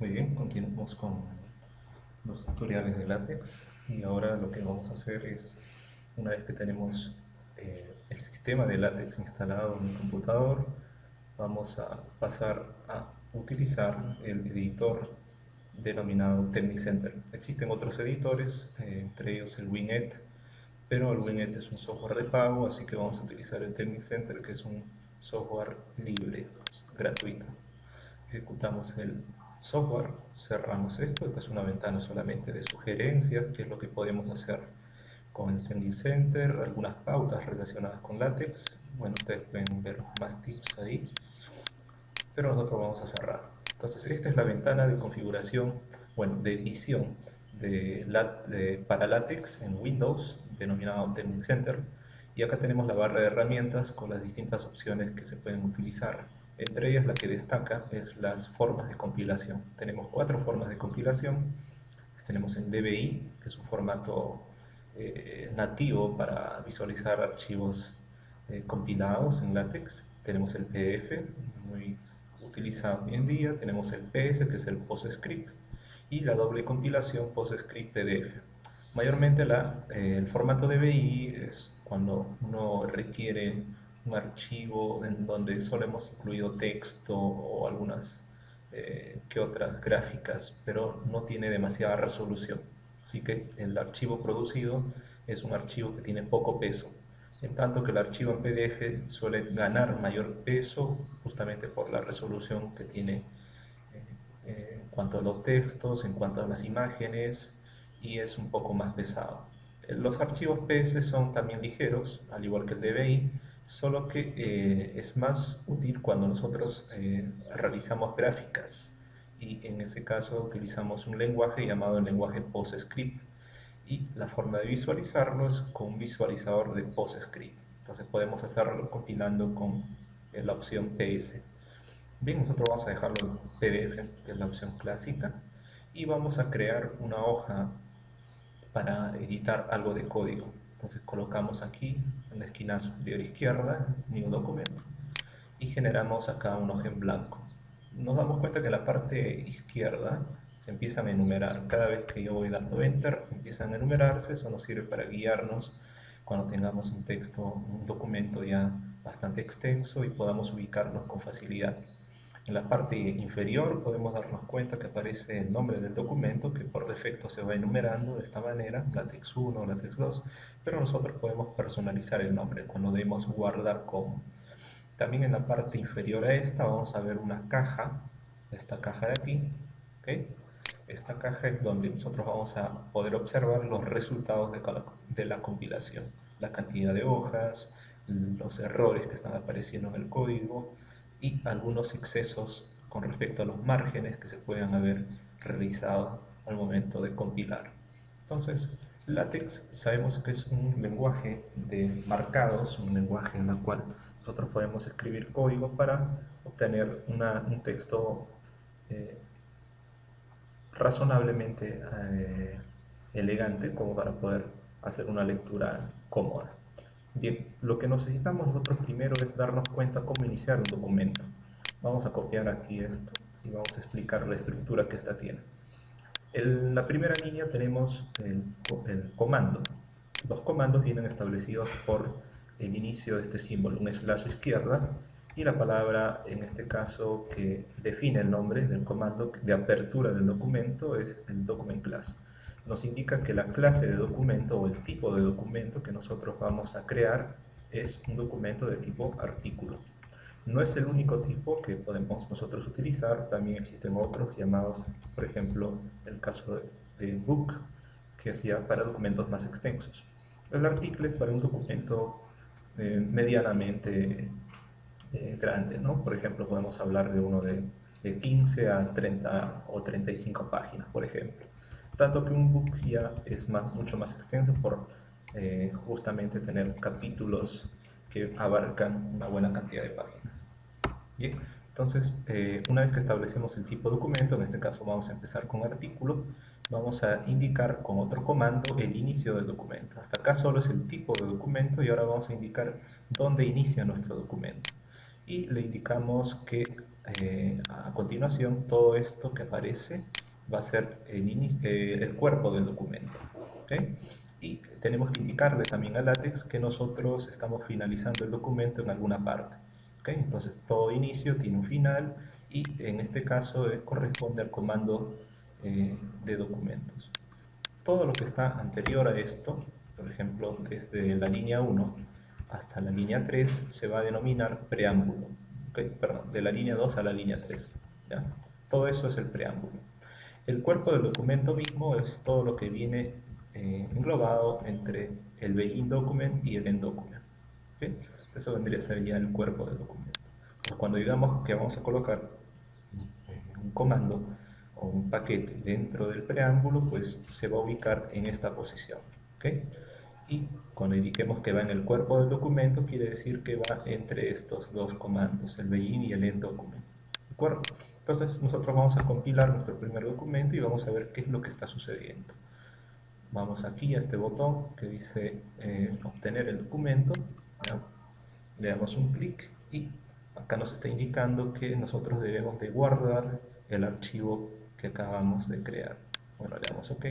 Muy bien, continuamos con los tutoriales de LaTeX y ahora lo que vamos a hacer es, una vez que tenemos el sistema de LaTeX instalado en el computador, vamos a pasar a utilizar el editor denominado Technicenter. Existen otros editores, entre ellos el Winget, pero el Winget es un software de pago, así que vamos a utilizar el Technicenter, que es un software libre, gratuito. Ejecutamos el software, cerramos esto. Esta es una ventana solamente de sugerencias, qué es lo que podemos hacer con el Technicenter, algunas pautas relacionadas con LaTeX. Bueno, ustedes pueden ver más tips ahí, pero nosotros vamos a cerrar. Entonces, esta es la ventana de configuración, bueno, de edición para LaTeX en Windows, denominado Technicenter. Y acá tenemos la barra de herramientas con las distintas opciones que se pueden utilizar. Entre ellas, la que destaca es las formas de compilación. Tenemos 4 formas de compilación. Tenemos el DBI, que es un formato nativo para visualizar archivos compilados en LaTeX. Tenemos el PDF, muy utilizado hoy en día. Tenemos el PS, que es el PostScript, y la doble compilación PostScript PDF. Mayormente el formato DBI es cuando uno requiere un archivo en donde solo hemos incluido texto o algunas que otras gráficas, pero no tiene demasiada resolución. Así que el archivo producido es un archivo que tiene poco peso, en tanto que el archivo en PDF suele ganar mayor peso justamente por la resolución que tiene en cuanto a los textos, en cuanto a las imágenes, y es un poco más pesado. Los archivos PS son también ligeros, al igual que el DBI, solo que es más útil cuando nosotros realizamos gráficas, y en ese caso utilizamos un lenguaje llamado el lenguaje PostScript, y la forma de visualizarlo es con un visualizador de PostScript. Entonces podemos hacerlo compilando con la opción PS. Bien, nosotros vamos a dejarlo en PDF, que es la opción clásica, y vamos a crear una hoja para editar algo de código. Entonces colocamos aquí en la esquina superior izquierda New Document y generamos acá una hoja en blanco. Nos damos cuenta que en la parte izquierda se empiezan a enumerar. Cada vez que yo voy dando Enter, empiezan a enumerarse. Eso nos sirve para guiarnos cuando tengamos un texto, un documento ya bastante extenso y podamos ubicarnos con facilidad. En la parte inferior podemos darnos cuenta que aparece el nombre del documento, que por defecto se va enumerando de esta manera, LaTeX 1, LaTeX 2, pero nosotros podemos personalizar el nombre cuando demos guardar como. También en la parte inferior a esta vamos a ver una caja, esta caja de aquí, ¿okay? Esta caja es donde nosotros vamos a poder observar los resultados de la compilación, la cantidad de hojas, los errores que están apareciendo en el código y algunos excesos con respecto a los márgenes que se puedan haber realizado al momento de compilar. Entonces, LaTeX sabemos que es un lenguaje de marcados, un lenguaje en el cual nosotros podemos escribir código para obtener un texto eh, razonablemente elegante como para poder hacer una lectura cómoda. Bien, lo que necesitamos nosotros primero es darnos cuenta cómo iniciar un documento. Vamos a copiar aquí esto y vamos a explicar la estructura que esta tiene. En la primera línea tenemos el comando. Los comandos vienen establecidos por el inicio de este símbolo, un slash izquierda, y la palabra, en este caso, que define el nombre del comando de apertura del documento es el document class. Nos indica que la clase de documento o el tipo de documento que nosotros vamos a crear es un documento de tipo artículo. No es el único tipo que podemos nosotros utilizar, también existen otros llamados, por ejemplo, el caso de book, que es ya para documentos más extensos. El artículo es para un documento medianamente grande, ¿no? Por ejemplo, podemos hablar de uno de 15 a 30 o 35 páginas, por ejemplo. Tanto que un book ya es mucho más extenso por justamente tener capítulos que abarcan una buena cantidad de páginas. Bien, entonces, una vez que establecemos el tipo de documento, en este caso vamos a empezar con artículo, vamos a indicar con otro comando el inicio del documento. Hasta acá solo es el tipo de documento y ahora vamos a indicar dónde inicia nuestro documento. Y le indicamos que a continuación, todo esto que aparece va a ser el cuerpo del documento. ¿Okay? Y tenemos que indicarle también a LaTeX que nosotros estamos finalizando el documento en alguna parte. ¿Okay? Entonces, todo inicio tiene un final y en este caso corresponde al comando de documentos. Todo lo que está anterior a esto, por ejemplo, desde la línea 1 hasta la línea 3, se va a denominar preámbulo. ¿Okay? Perdón, de la línea 2 a la línea 3. ¿Ya? Todo eso es el preámbulo. El cuerpo del documento mismo es todo lo que viene englobado entre el begin document y el end document. ¿Okay? Eso vendría a ser ya el cuerpo del documento. Entonces, cuando digamos que vamos a colocar un comando o un paquete dentro del preámbulo, pues se va a ubicar en esta posición. ¿Okay? Y cuando indiquemos que va en el cuerpo del documento, quiere decir que va entre estos dos comandos, el begin y el end document. ¿De acuerdo? Entonces nosotros vamos a compilar nuestro primer documento y vamos a ver qué es lo que está sucediendo. Vamos aquí a este botón que dice obtener el documento, ¿ya? Le damos un clic y acá nos está indicando que nosotros debemos de guardar el archivo que acabamos de crear. Bueno, le damos OK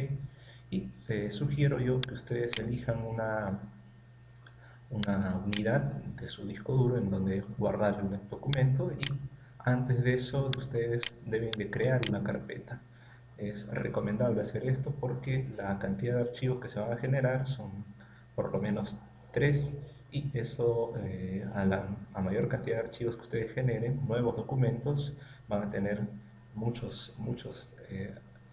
y sugiero yo que ustedes elijan una unidad de su disco duro en donde guardar el documento, y antes de eso ustedes deben de crear una carpeta. Es recomendable hacer esto porque la cantidad de archivos que se van a generar son por lo menos 3, y eso a mayor cantidad de archivos que ustedes generen, nuevos documentos, van a tener muchos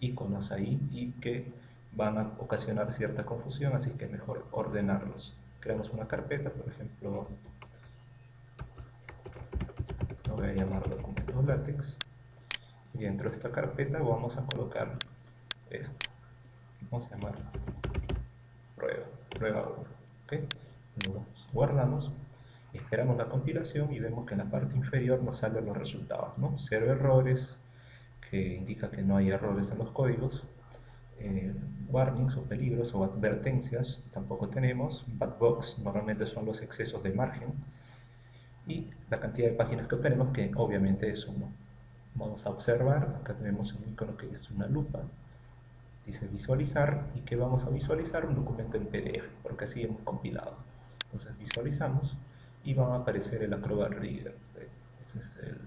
iconos ahí y que van a ocasionar cierta confusión, así que es mejor ordenarlos. Creamos una carpeta, por ejemplo, lo voy a llamar documentos látex, y dentro de esta carpeta vamos a colocar esto, vamos a llamar prueba 1. ¿Okay? Lo guardamos, esperamos la compilación y vemos que en la parte inferior nos salen los resultados, ¿no? 0 errores, que indica que no hay errores en los códigos. Warnings o peligros o advertencias tampoco tenemos. Bad box normalmente son los excesos de margen, y la cantidad de páginas que obtenemos, que obviamente es 1. Vamos a observar, acá tenemos un icono que es una lupa, dice visualizar, y que vamos a visualizar un documento en PDF, porque así hemos compilado. Entonces visualizamos y va a aparecer el Acrobat Reader. Ese es el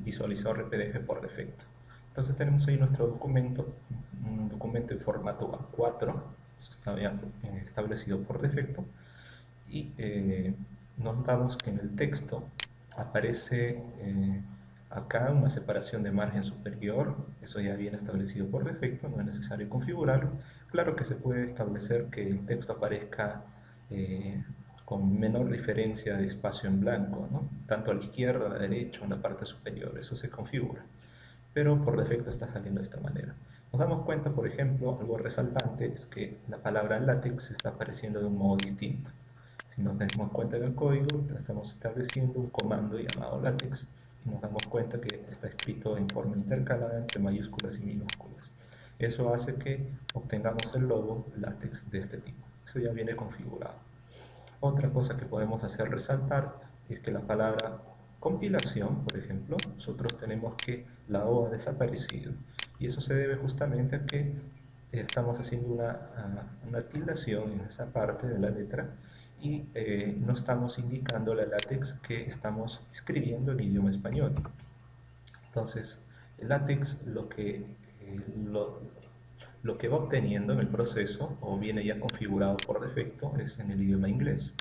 visualizador de PDF por defecto. Entonces tenemos ahí nuestro documento, un documento en formato A4, eso está ya establecido por defecto, y notamos que en el texto aparece acá una separación de margen superior. Eso ya viene establecido por defecto, no es necesario configurarlo. Claro que se puede establecer que el texto aparezca con menor diferencia de espacio en blanco, ¿no? Tanto a la izquierda, a la derecha o en la parte superior, eso se configura, pero por defecto está saliendo de esta manera. Nos damos cuenta, por ejemplo, algo resaltante es que la palabra látex está apareciendo de un modo distinto. Si nos damos cuenta en el código, estamos estableciendo un comando llamado látex, y nos damos cuenta que está escrito en forma intercalada entre mayúsculas y minúsculas. Eso hace que obtengamos el logo látex de este tipo. Eso ya viene configurado. Otra cosa que podemos hacer resaltar es que la palabra compilación, por ejemplo, nosotros tenemos que la O ha desaparecido, y eso se debe justamente a que estamos haciendo una tildación en esa parte de la letra, y no estamos indicando la látex que estamos escribiendo en idioma español. Entonces, el látex lo que va obteniendo en el proceso, o viene ya configurado por defecto, es en el idioma inglés.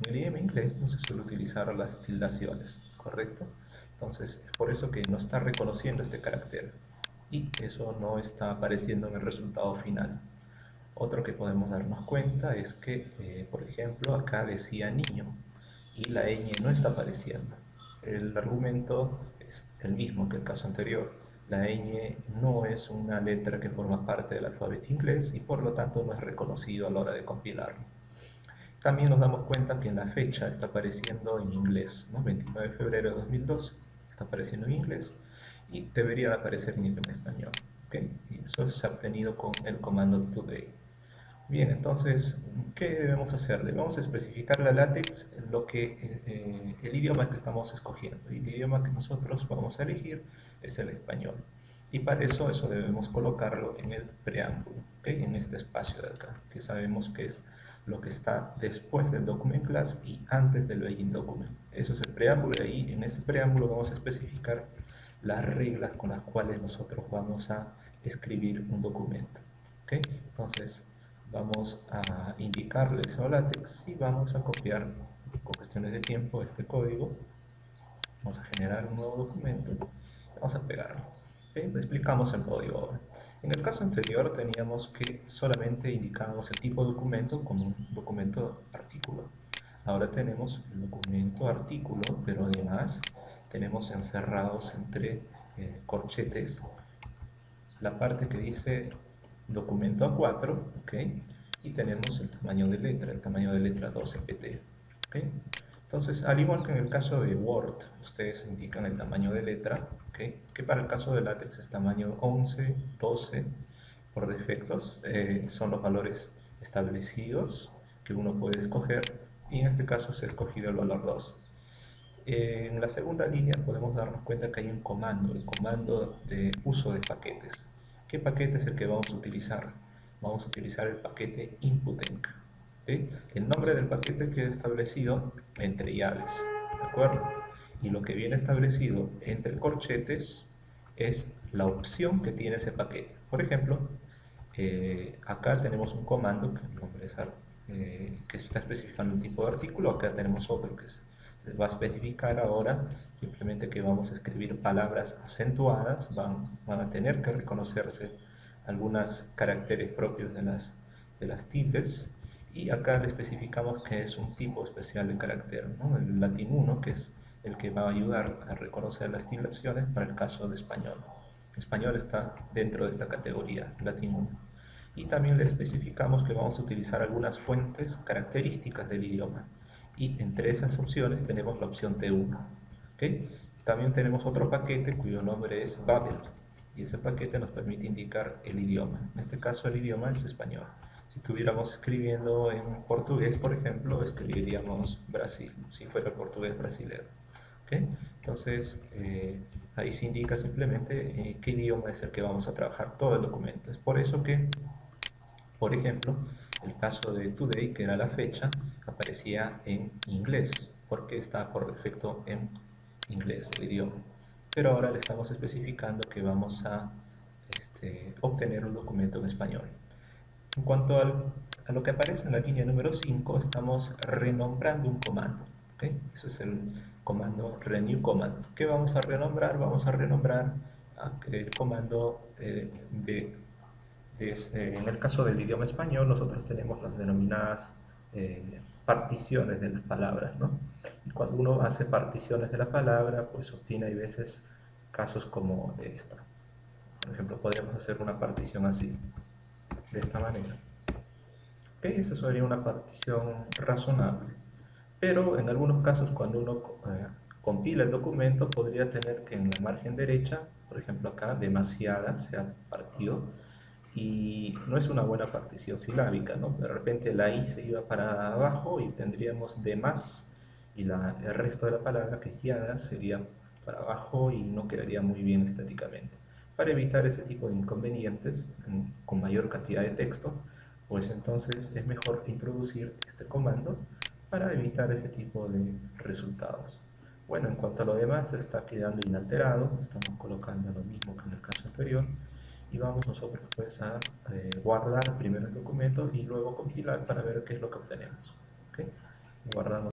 En el idioma inglés no se suele utilizar las tildaciones, ¿correcto? Entonces, es por eso que no está reconociendo este carácter, y eso no está apareciendo en el resultado final. Otro que podemos darnos cuenta es que, por ejemplo, acá decía niño y la ñ no está apareciendo. El argumento es el mismo que el caso anterior. La ñ no es una letra que forma parte del alfabeto inglés y por lo tanto no es reconocido a la hora de compilarlo. También nos damos cuenta que en la fecha está apareciendo en inglés, ¿no? 29 de febrero de 2012 está apareciendo en inglés y debería de aparecer en idioma español. ¿Okay? Y eso se ha obtenido con el comando today. Bien, entonces, ¿qué debemos hacer? Debemos especificar la LaTeX, el idioma que estamos escogiendo. Y el idioma que nosotros vamos a elegir es el español. Y para eso debemos colocarlo en el preámbulo, ¿ok? En este espacio de acá, que sabemos que es lo que está después del document class y antes del begin document. Eso es el preámbulo, y ahí en ese preámbulo vamos a especificar las reglas con las cuales nosotros vamos a escribir un documento. ¿Ok? Entonces vamos a indicarle eso a LaTeX y vamos a copiar con cuestiones de tiempo este código. Vamos a generar un nuevo documento y vamos a pegarlo. ¿Okay? Explicamos el código ahora. En el caso anterior teníamos que solamente indicábamos el tipo de documento como un documento artículo. Ahora tenemos el documento artículo, pero además tenemos encerrados entre corchetes la parte que dice documento A4, ¿ok? Y tenemos el tamaño de letra 12 pt, ¿ok? Entonces, al igual que en el caso de Word, ustedes indican el tamaño de letra, ¿ok? Que para el caso de LaTeX es tamaño 11, 12, por defectos, son los valores establecidos que uno puede escoger, y en este caso se ha escogido el valor 2. En la segunda línea podemos darnos cuenta que hay un comando, el comando de uso de paquetes. ¿Qué paquete es el que vamos a utilizar? Vamos a utilizar el paquete inputenc. ¿Okay? El nombre del paquete queda establecido entre llaves, ¿de acuerdo? Y lo que viene establecido entre corchetes es la opción que tiene ese paquete. Por ejemplo, acá tenemos un comando que está especificando un tipo de artículo. Acá tenemos otro que se va a especificar ahora simplemente que vamos a escribir palabras acentuadas, van a tener que reconocerse algunos caracteres propios de las tildes, y acá le especificamos que es un tipo especial de carácter, ¿no? El latín 1, que es el que va a ayudar a reconocer las tildaciones para el caso de español. Español está dentro de esta categoría, latín 1. Y también le especificamos que vamos a utilizar algunas fuentes características del idioma. Y entre esas opciones tenemos la opción T1. ¿Okay? También tenemos otro paquete cuyo nombre es Babel. Y ese paquete nos permite indicar el idioma. En este caso el idioma es español. Si estuviéramos escribiendo en portugués, por ejemplo, escribiríamos Brasil, si fuera portugués brasileño. ¿Okay? Entonces, ahí se indica simplemente qué idioma es el que vamos a trabajar todo el documento. Es por eso que, por ejemplo, el caso de today, que era la fecha, aparecía en inglés, porque está por defecto en inglés el idioma. Pero ahora le estamos especificando que vamos a obtener un documento en español. En cuanto a lo que aparece en la línea número 5, estamos renombrando un comando. ¿Okay? Eso es el comando renew command. ¿Qué vamos a renombrar? Vamos a renombrar el comando en el caso del idioma español, nosotros tenemos las denominadas particiones de las palabras, ¿no? Y cuando uno hace particiones de la palabra, pues obtiene a veces casos como esta. Por ejemplo, podríamos hacer una partición así, de esta manera. ¿Okay? Esa sería una partición razonable. Pero en algunos casos, cuando uno compila el documento, podría tener que en la margen derecha, por ejemplo acá, demasiada se ha partido, y no es una buena partición silábica, ¿no? De repente la I se iba para abajo y tendríamos de más, y el resto de la palabra, que es yada, sería para abajo y no quedaría muy bien estéticamente. Para evitar ese tipo de inconvenientes con mayor cantidad de texto, pues entonces es mejor introducir este comando para evitar ese tipo de resultados. Bueno, en cuanto a lo demás, está quedando inalterado, estamos colocando lo mismo que en el caso anterior, y vamos nosotros pues a guardar primero el documento y luego compilar para ver qué es lo que obtenemos. ¿Okay? Guardamos